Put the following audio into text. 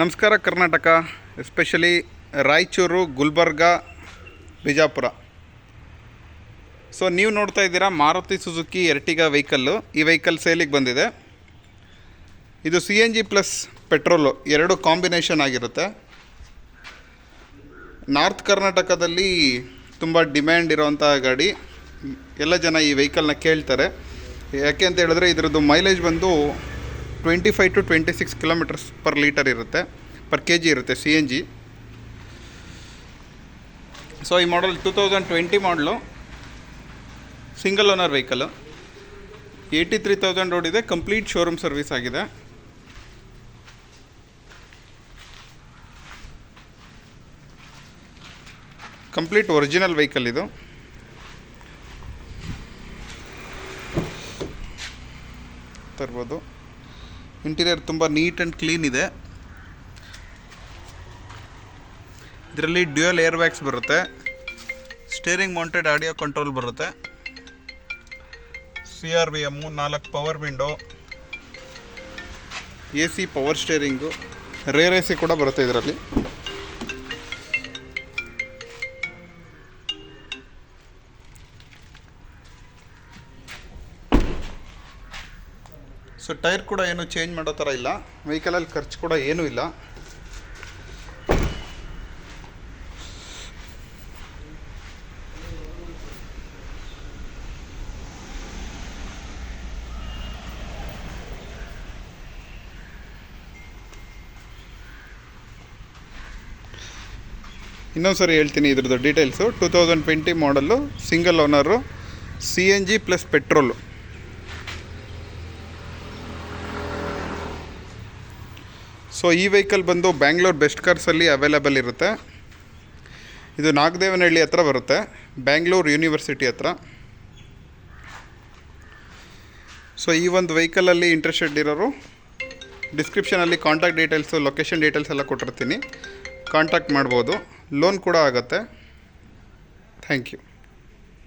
ನಮಸ್ಕಾರ Karnataka, especially Raichur, Gulbarga, Bijapur. So ನೀವು ನೋಡ್ತಾ ಇದ್ದೀರಾ ಮಾರುತಿ ಸುಜುಕಿ ಎರ್ಟಿಗಾ ವೆಹಿಕಲ್ಲು. ಈ ವೆಹಿಕಲ್ ಸೇಲಿಗೆ ಬಂದಿದೆ. ಇದು CNG ಪ್ಲಸ್ ಪೆಟ್ರೋಲು ಎರಡು ಕಾಂಬಿನೇಷನ್ ಆಗಿರುತ್ತೆ. ನಾರ್ತ್ ಕರ್ನಾಟಕದಲ್ಲಿ ತುಂಬ ಡಿಮ್ಯಾಂಡ್ ಇರೋವಂಥ ಗಾಡಿ. ಎಲ್ಲ ಜನ ಈ ವೆಹಿಕಲ್ನ ಕೇಳ್ತಾರೆ. ಯಾಕೆ ಅಂತ ಹೇಳಿದ್ರೆ ಇದರದ್ದು ಮೈಲೇಜ್ ಬಂದು 25 to 26 ಕಿಲೋಮೀಟರ್ಸ್ ಪರ್ ಲೀಟರ್ ಇರುತ್ತೆ, ಪರ್ kg ಇರುತ್ತೆ CNG. ಸೊ ಈ model 2020 model, single owner vehicle, 83,000 ಓಡಿದೆ. ಕಂಪ್ಲೀಟ್ ಶೋರೂಮ್ ಸರ್ವಿಸ್ ಆಗಿದೆ. ಕಂಪ್ಲೀಟ್ ಒರಿಜಿನಲ್ ವೆಹಿಕಲ್ ಇದು. ತರ್ಬೋದು. ಇಂಟೀರಿಯರ್ ತುಂಬ ನೀಟ್ ಆ್ಯಂಡ್ ಕ್ಲೀನ್ ಇದೆ. ಇದರಲ್ಲಿ ಡ್ಯುಯಲ್ ಏರ್ ಬ್ಯಾಗ್ಸ್ ಬರುತ್ತೆ, ಸ್ಟೇರಿಂಗ್ ಮೌಂಟೆಡ್ ಆಡಿಯೋ ಕಂಟ್ರೋಲ್ ಬರುತ್ತೆ, CRVM, 4 power window, AC power steering, rear AC ಕೂಡ ಬರುತ್ತೆ ಇದರಲ್ಲಿ. ಸೊ ಟೈರ್ ಕೂಡ ಏನು ಚೇಂಜ್ ಮಾಡೋ ಥರ ಇಲ್ಲ. ವೆಹಿಕಲಲ್ಲಿ ಖರ್ಚು ಕೂಡ ಏನೂ ಇಲ್ಲ. ಇನ್ನೊಂದು ಸರಿ ಹೇಳ್ತೀನಿ ಇದ್ರದ್ದು details. 2020 model, single owner, CNG plus petrol. So ಈ ವೆಹಿಕಲ್ ಬಂದು ಬ್ಯಾಂಗ್ಳೂರ್ ಬೆಸ್ಟ್ ಕಾರ್ಸಲ್ಲಿ ಅವೈಲೇಬಲ್ ಇರುತ್ತೆ. ಇದು ನಾಗದೇವನಹಳ್ಳಿ ಹತ್ರ ಬರುತ್ತೆ, ಬ್ಯಾಂಗ್ಳೂರ್ ಯೂನಿವರ್ಸಿಟಿ ಹತ್ರ. ಸೊ ಈ ಒಂದು ವೆಹಿಕಲಲ್ಲಿ ಇಂಟ್ರೆಸ್ಟೆಡ್ ಇರೋರು ಡಿಸ್ಕ್ರಿಪ್ಷನಲ್ಲಿ ಕಾಂಟ್ಯಾಕ್ಟ್ ಡೀಟೇಲ್ಸು, ಲೊಕೇಶನ್ ಡೀಟೇಲ್ಸ್ ಎಲ್ಲ ಕೊಟ್ಟಿರ್ತೀನಿ, ಕಾಂಟ್ಯಾಕ್ಟ್ ಮಾಡ್ಬೋದು. ಲೋನ್ ಕೂಡ ಆಗುತ್ತೆ. Thank you.